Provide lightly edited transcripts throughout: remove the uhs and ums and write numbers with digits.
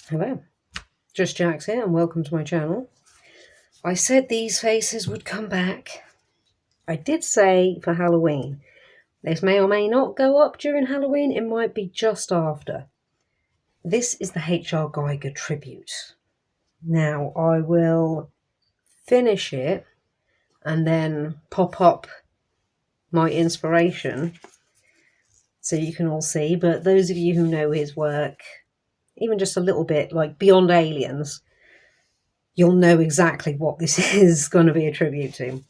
Hello, Just Jax here and welcome to my channel. I said these faces would come back. I did say for Halloween. This may or may not go up during Halloween, it might be just after. This is the H.R. Geiger tribute. Now I will finish it and then pop up my inspiration so you can all see, but those of you who know his work, even just a little bit, like Beyond Aliens, you'll know exactly what this is going to be a tribute to.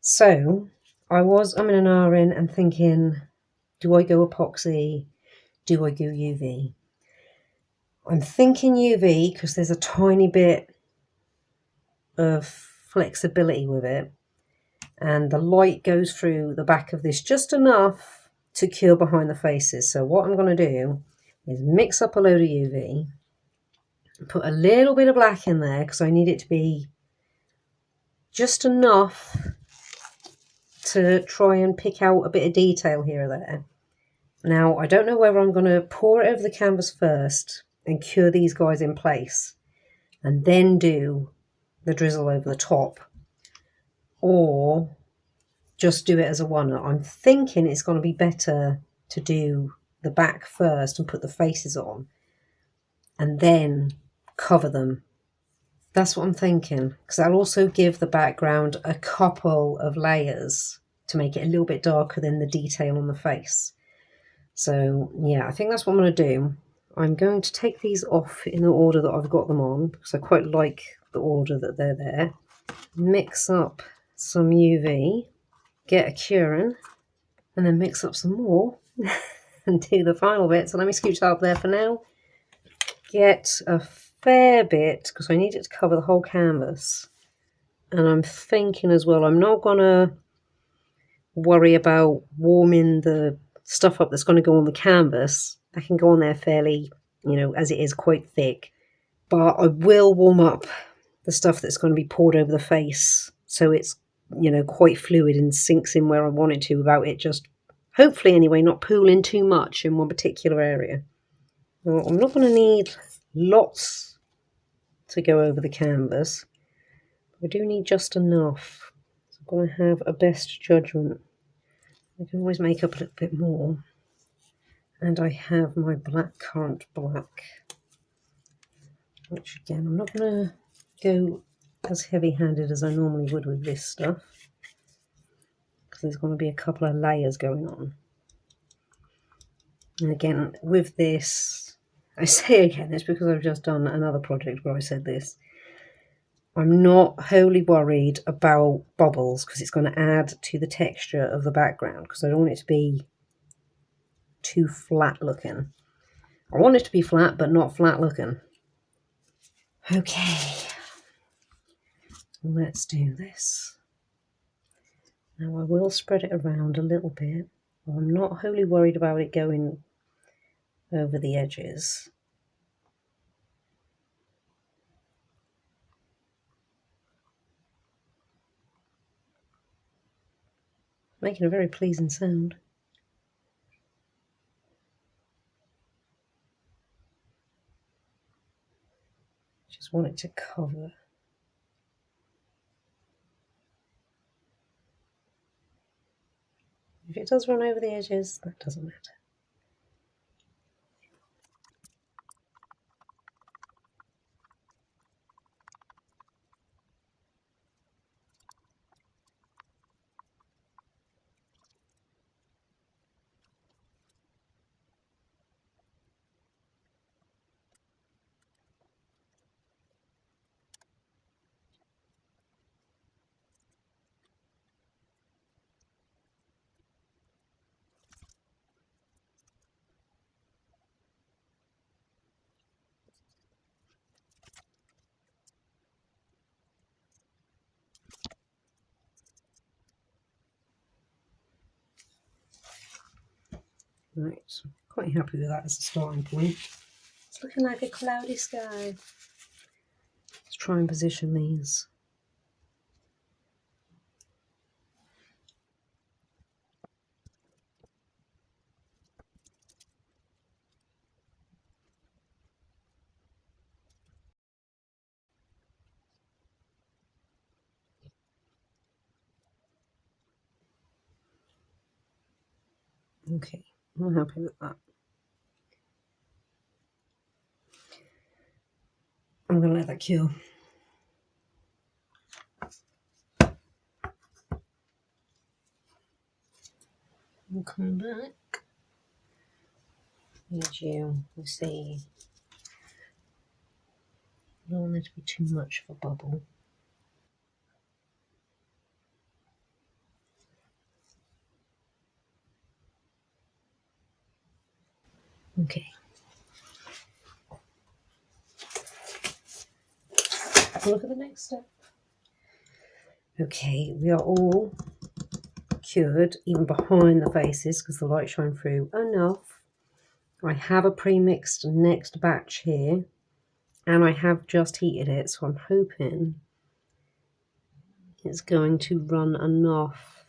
So I'm in an R-in and thinking, do I go epoxy? Do I go UV? I'm thinking UV because there's a tiny bit of flexibility with it, and the light goes through the back of this just enough to cure behind the faces. So what I'm going to do is mix up a load of UV, put a little bit of black in there because I need it to be just enough to try and pick out a bit of detail here or there. Now, I don't know whether I'm going to pour it over the canvas first and cure these guys in place and then do the drizzle over the top, or just do it as a one-up. I'm thinking it's going to be better to do the back first and put the faces on and then cover them. That's what I'm thinking, because I'll also give the background a couple of layers to make it a little bit darker than the detail on the face. So yeah, I think that's what I'm going to do. I'm going to take these off in the order that I've got them on, because I quite like the order that they're there. Mix up some UV, get a curing, and then mix up some more and do the final bit. So let me scooch that up there for now. Get a fair bit, because I need it to cover the whole canvas. And I'm thinking as well, I'm not going to worry about warming the stuff up that's going to go on the canvas. I can go on there fairly, as it is quite thick, but I will warm up the stuff that's going to be poured over the face so it's quite fluid and sinks in where I want it to without it just, hopefully anyway, not pooling too much in one particular area. Now, I'm not going to need lots to go over the canvas. I do need just enough. So I'm going to have a best judgment. I can always make up a little bit more. And I have my black currant black, which again, I'm not going to go as heavy-handed as I normally would with this stuff, because there's going to be a couple of layers going on. And again, with this, I say again, it's because I've just done another project where I said this. I'm not wholly worried about bubbles because it's going to add to the texture of the background, because I don't want it to be too flat looking. I want it to be flat, but not flat looking. Okay, let's do this. Now I will spread it around a little bit. I'm not wholly worried about it going over the edges. Making a very pleasing sound. Just want it to cover. If it does run over the edges, that doesn't matter. Right, so I'm quite happy with that as a starting point. It's looking like a cloudy sky. Let's try and position these. Okay, I'm happy with that. I'm going to let that cure. We'll come back. Need you, let's see. I don't want it to be too much of a bubble. Okay. Look at the next step. Okay, we are all cured, even behind the faces, because the light shine through enough. I have a pre-mixed next batch here, and I have just heated it, so I'm hoping it's going to run enough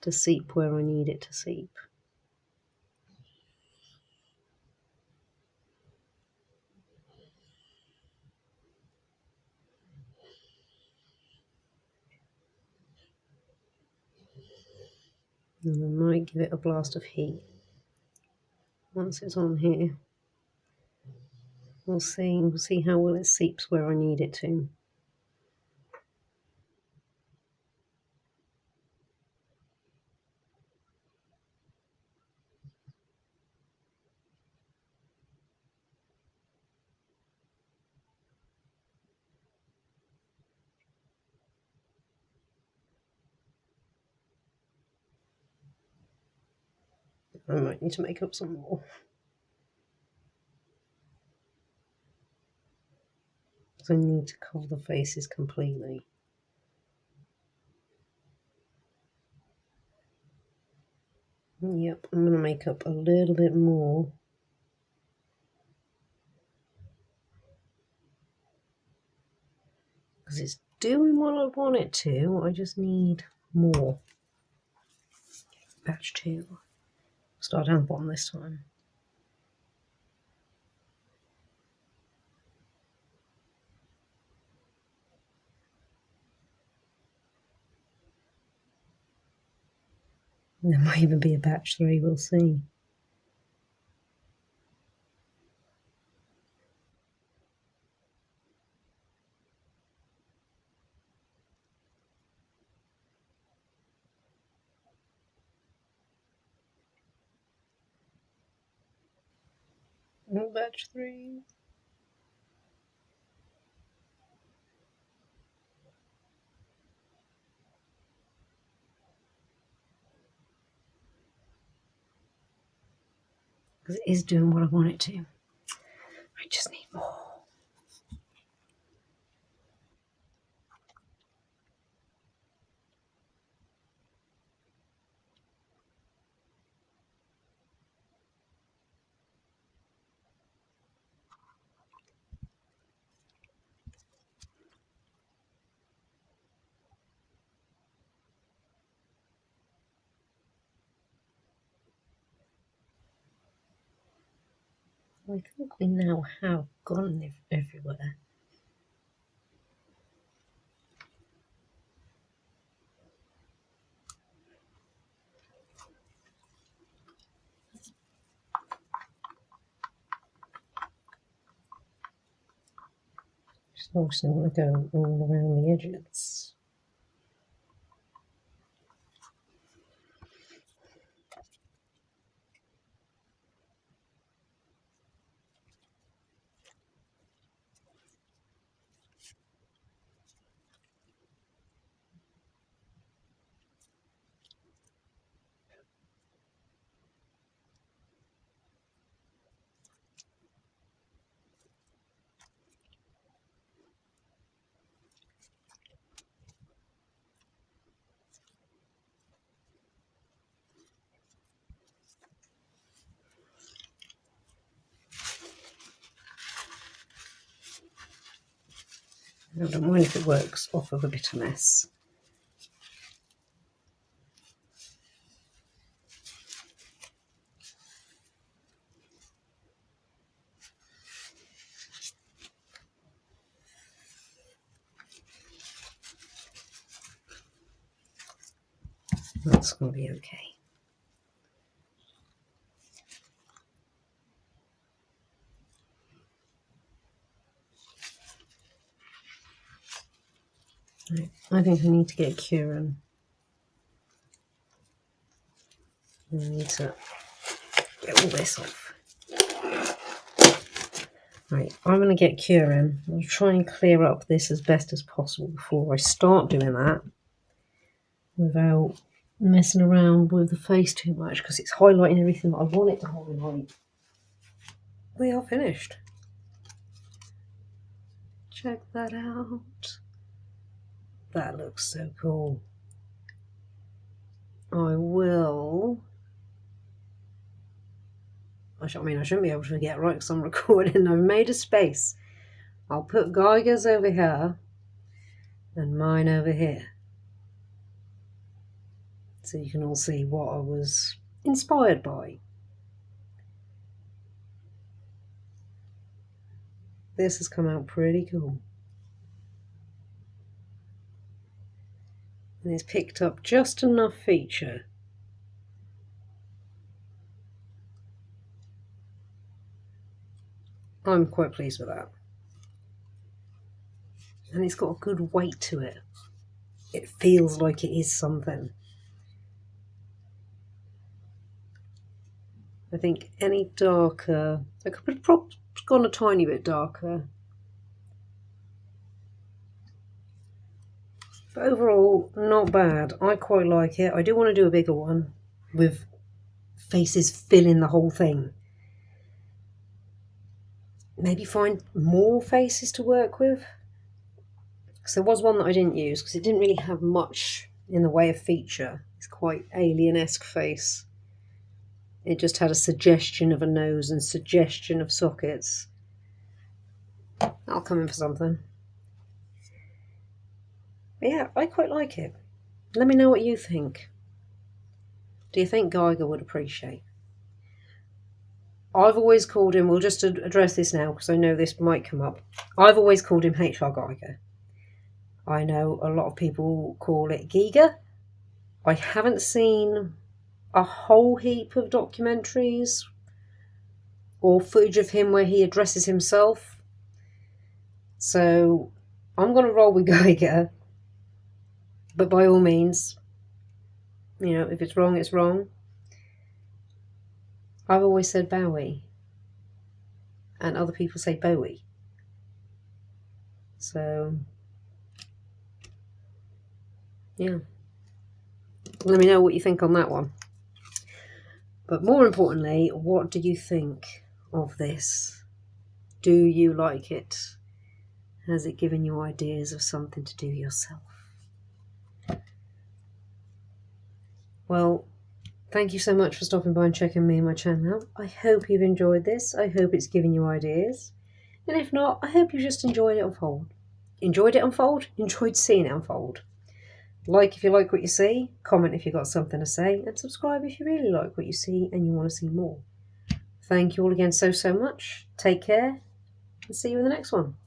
to seep where I need it to seep. And I might give it a blast of heat once it's on here. We'll see how well it seeps where I need it to. I might need to make up some more. Because I need to cover the faces completely. Yep, I'm going to make up a little bit more. Because it's doing what I want it to, I just need more. Batch 2. Start down the bottom this time. There might even be a batch 3, we'll see. Batch 3. Because it is doing what I want it to. I just need more. I think we now have gone everywhere. Just also want to go all around the edges. I don't mind if it works off of a bit of mess. That's going to be okay. Right, I think I need to get Kieran. I need to get all this off. Right, I'm going to get Kieran. I'll try and clear up this as best as possible before I start doing that, without messing around with the face too much, because it's highlighting everything that I want it to highlight. We are finished. Check that out. That looks so cool. I shouldn't be able to forget, right, because I'm recording. I've made a space. I'll put Geiger's over here and mine over here, so you can all see what I was inspired by. This has come out pretty cool. And it's picked up just enough feature. I'm quite pleased with that. And it's got a good weight to it. It feels like it is something. I think any darker, I could have probably gone a tiny bit darker. But overall, not bad. I quite like it. I do want to do a bigger one with faces filling the whole thing. Maybe find more faces to work with. Because there was one that I didn't use because it didn't really have much in the way of feature. It's quite alien-esque face. It just had a suggestion of a nose and suggestion of sockets. I'll come in for something. But yeah, I quite like it. Let me know what you think. Do you think Geiger would appreciate? I've always called him, we'll just address this now because I know this might come up. I've always called him HR Geiger. I know a lot of people call it Giga. I haven't seen a whole heap of documentaries or footage of him where he addresses himself. So I'm going to roll with Geiger. But by all means, you know, if it's wrong, it's wrong. I've always said Bowie. And other people say Bowie. So, yeah. Let me know what you think on that one. But more importantly, what do you think of this? Do you like it? Has it given you ideas of something to do yourself? Well, thank you so much for stopping by and checking me and my channel out. I hope you've enjoyed this. I hope it's given you ideas. And if not, I hope you just enjoyed it unfold. Enjoyed it unfold? Enjoyed seeing it unfold. Like if you like what you see, comment if you've got something to say, and subscribe if you really like what you see and you want to see more. Thank you all again so much. Take care, and see you in the next one.